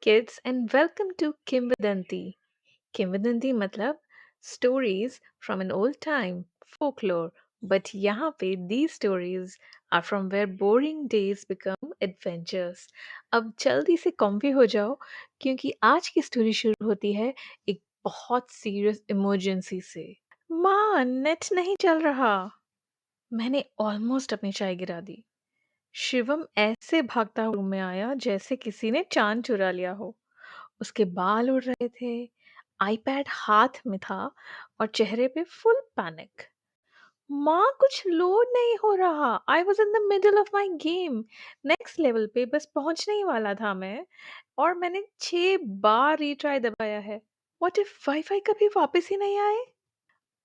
kids, and welcome to Kimvadanti. Kimvadanti मतलब stories from an old time, folklore. But यहाँ पे these stories are from where boring days become adventures. अब जल्दी से comfy हो जाओ क्योंकि आज की स्टोरी शुरू होती है एक बहुत सीरियस इमरजेंसी से। माँ, नेट नहीं चल रहा। मैंने ऑलमोस्ट अपनी चाय गिरा दी। शिवम ऐसे भागता हुआ रूम में आया जैसे किसी ने चांद चुरा लिया हो। उसके बाल उड़ रहे थे, आईपैड हाथ में था और चेहरे पे फुल पैनिक। माँ, कुछ लोड नहीं हो रहा। I was in the middle of my game. Next level पे बस पहुंचने ही वाला था मैं, और मैंने 6 बार रीट्राई दबाया है। व्हाट इफ वाईफाई कभी वापस ही नहीं आए?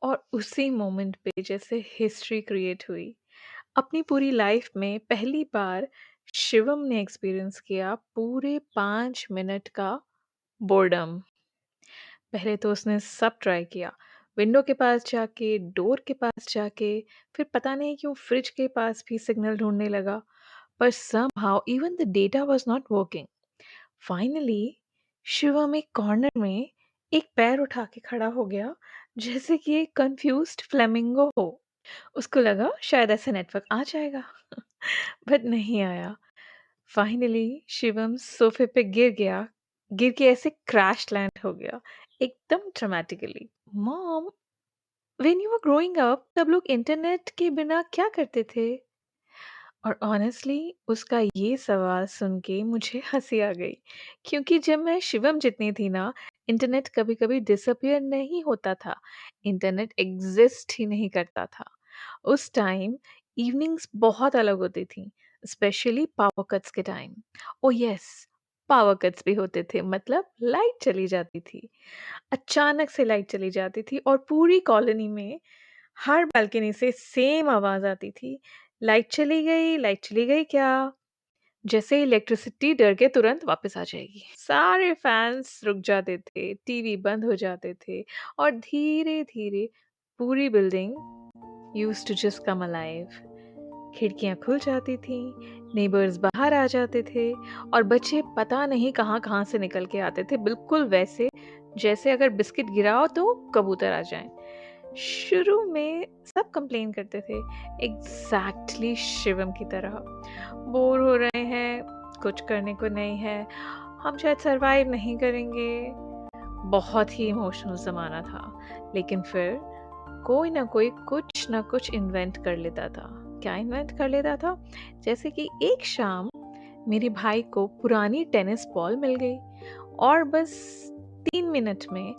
और उसी मोमेंट पे जैसे हिस्ट्री क्रिएट हुई। अपनी पूरी लाइफ में पहली बार शिवम ने एक्सपीरियंस किया पूरे 5 मिनट का बोर्डम। पहले तो उसने सब ट्राई किया, विंडो के पास जाके, डोर के पास जाके, फिर पता नहीं क्यों फ्रिज के पास भी सिग्नल ढूंढने लगा, पर somehow even the data was not working. Finally Shivam एक कॉर्नर में एक पैर उठा के खड़ा हो गया, जैसे कि एक कंफ्यूज्ड फ्लेमिंगो हो। उसको लगा शायद ऐसे नेटवर्क आ जाएगा, बट नहीं आया। फाइनली शिवम सोफे पे गिर गया, गिर के ऐसे क्रैश लैंड हो गया, एकदम dramatically. Mom, when you were growing up तब लोग इंटरनेट के बिना क्या करते थे? और ऑनेस्टली उसका ये सवाल सुन के मुझे हंसी आ गई, क्योंकि जब मैं शिवम जितनी थी ना, इंटरनेट कभी कभी डिसअपियर नहीं होता था, इंटरनेट एग्जिस्ट ही नहीं करता था। उस टाइम इवनिंग्स बहुत अलग होती थी, स्पेशली पावर कट्स के टाइम। ओ यस, पावर कट्स भी होते थे, मतलब लाइट चली जाती थी। अचानक से लाइट चली जाती थी और पूरी कॉलोनी में हर बालकनी से सेम आवाज आती थी, लाइट चली गई, लाइट चली गई क्या? जैसे इलेक्ट्रिसिटी डर के तुरंत वापस आ जाएगी। सारे फैंस रुक जाते थे, टीवी बंद हो जाते थे, और धीरे धीरे पूरी building used to just come alive. खिड़कियां खुल जाती थीं, नेबर्स बाहर आ जाते थे, और बच्चे पता नहीं कहाँ कहाँ से निकल के आते थे, बिल्कुल वैसे जैसे अगर बिस्किट गिराओ तो कबूतर आ जाएं। शुरू में सब कंप्लेन करते थे, एग्जैक्टली शिवम की तरह। बोर हो रहे हैं, कुछ करने को नहीं है, हम शायद सरवाइव नहीं करेंगे। बहुत ही इमोशनल ज़माना था, लेकिन फिर कोई ना कोई कुछ ना कुछ इन्वेंट कर लेता था। क्या इन्वेंट कर लेता था? जैसे कि एक शाम मेरे भाई को पुरानी टेनिस बॉल मिल गई, और बस 3 मिनट में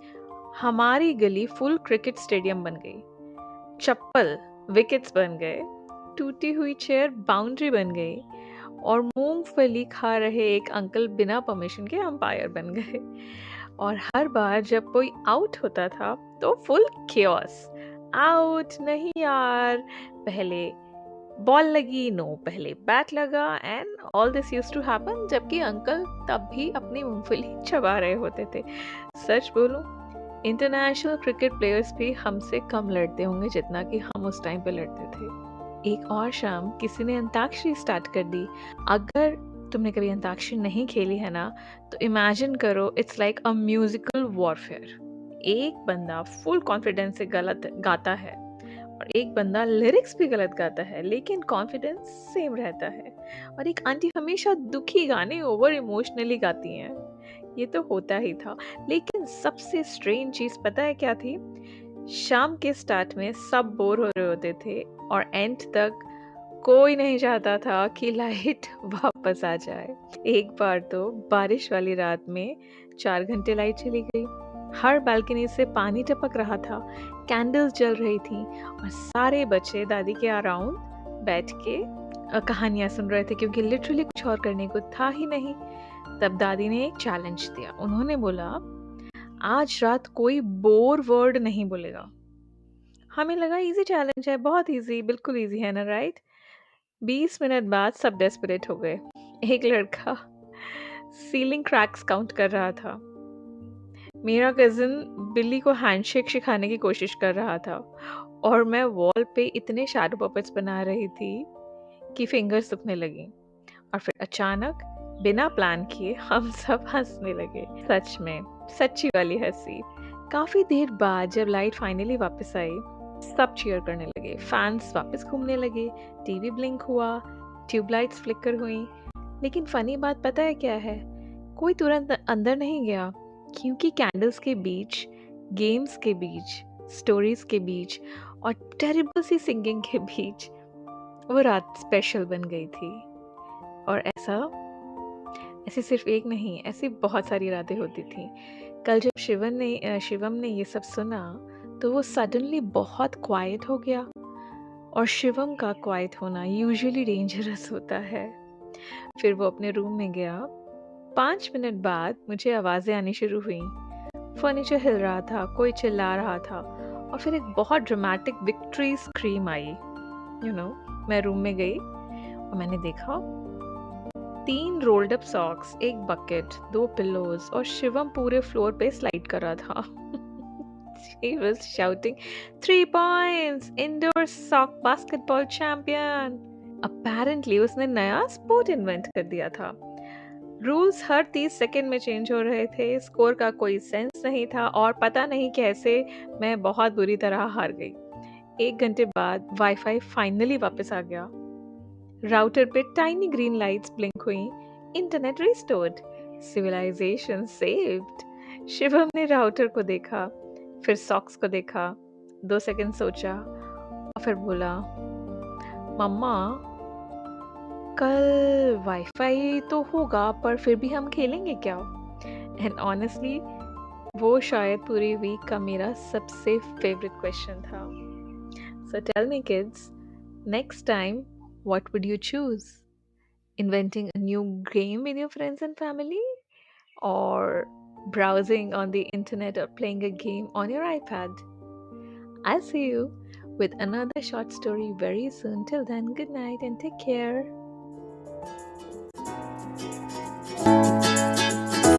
हमारी गली फुल क्रिकेट स्टेडियम बन गई। चप्पल विकेट्स बन गए, टूटी हुई चेयर बाउंड्री बन गई, और मूंगफली खा रहे एक अंकल बिना परमिशन के अंपायर बन गए। और हर बार जब कोई आउट होता था तो फुल chaos। आउट नहीं यार, पहले बॉल लगी, नो पहले बैट लगा, and all this used to happen जबकि अंकल तब भी अपनी मूंगफली चबा रहे होते थे। सच बोलूं, इंटरनेशनल क्रिकेट प्लेयर्स भी हमसे कम लड़ते होंगे जितना कि हम उस टाइम पे लड़ते थे। एक और शाम किसी ने अंताक्षरी स्टार्ट कर दी। अगर तुमने कभी अंताक्षरी नहीं खेली है ना, तो इमेजिन करो, it's like a musical warfare. एक बंदा फुल कॉन्फिडेंस से गलत गाता है, और एक बंदा लिरिक्स भी गलत गाता है लेकिन कॉन्फिडेंस सेम रहता है, और एक आंटी हमेशा दुखी गाने ओवर इमोशनली गाती हैं। ये तो होता ही था, लेकिन सबसे स्ट्रेंज चीज पता है क्या थी? शाम के स्टार्ट में सब बोर हो रहे होते थे, और एंड तक कोई नहीं चाहता था कि लाइट वापस आ जाए। एक बार तो बारिश वाली रात में 4 घंटे लाइट चली गई। हर बालकनी से पानी टपक रहा था, कैंडल्स जल रही थी, और सारे बच्चे दादी के अराउंड बैठ के कहानियां सुन रहे थे, क्योंकि लिटरली कुछ और करने को था ही नहीं। तब दादी ने एक चैलेंज दिया। उन्होंने बोला, आज रात कोई बोर वर्ड नहीं बोलेगा। हमें लगा इजी चैलेंज है, बहुत इजी, बिल्कुल इजी है ना, राइट? 20 मिनट बाद सब डेस्परेट हो गए। एक लड़का सीलिंग क्रैक्स काउंट कर रहा था, मेरा कजिन बिल्ली को हैंडशेक सिखाने की कोशिश कर रहा था, और मैं वॉल पे इतने शैडो पपेट्स बना रही थी कि फिंगर्स दुखने लगी। और फिर अचानक बिना प्लान किए हम सब हंसने लगे, सच में, सच्ची वाली हंसी। काफी देर बाद जब लाइट फाइनली वापस आई, सब चीयर करने लगे, फैंस वापस घूमने लगे, टीवी ब्लिंक हुआ, ट्यूबलाइट्स फ्लिकर हुई। लेकिन फनी बात पता है क्या है? कोई तुरंत अंदर नहीं गया, क्योंकि कैंडल्स के बीच, गेम्स के बीच, स्टोरीज के बीच और टेरिबल सी सिंगिंग के बीच वो रात स्पेशल बन गई थी। और ऐसी सिर्फ एक नहीं, ऐसी बहुत सारी रातें होती थी। कल जब शिवम ने ये सब सुना, तो वो सडनली बहुत क्वाइट हो गया। और शिवम का क्वाइट होना यूजुअली डेंजरस होता है। फिर वो अपने रूम में गया। 5 मिनट बाद मुझे आवाज़ें आनी शुरू हुई। फर्नीचर हिल रहा था, कोई चिल्ला रहा था, और फिर एक बहुत ड्रामेटिक विक्ट्री स्क्रीम आई। मैं रूम में गई और मैंने देखा 3 रोल्ड अप सॉक्स, एक बकेट, 2 पिल्लोज और शिवम पूरे फ्लोर पे स्लाइड कर रहा था। He was shouting, 3 points, indoor sock basketball champion. Apparently उसने नया स्पोर्ट इन्वेंट कर दिया था। रूल्स हर 30 सेकंड में चेंज हो रहे थे, स्कोर का कोई सेंस नहीं था, और पता नहीं कैसे मैं बहुत बुरी तरह हार गई। 1 घंटे बाद वाईफाई फाइनली वापस आ गया। राउटर पे टाइनी ग्रीन लाइट्स ब्लिंक हुई। Internet restored, civilization saved. Shivam ने राउटर को देखा, फिर सॉक्स को देखा, 2 सेकंड सोचा और फिर बोला, मम्मा, कल वाईफाई तो होगा पर फिर भी हम खेलेंगे क्या? एंड ऑनेस्टली वो शायद पूरी वीक का मेरा सबसे फेवरेट क्वेश्चन था। So tell me kids, next time what would you choose? Inventing a new game with your friends and family? Or browsing on the internet or playing a game on your iPad? I'll see you with another short story very soon. Till then, good night and take care.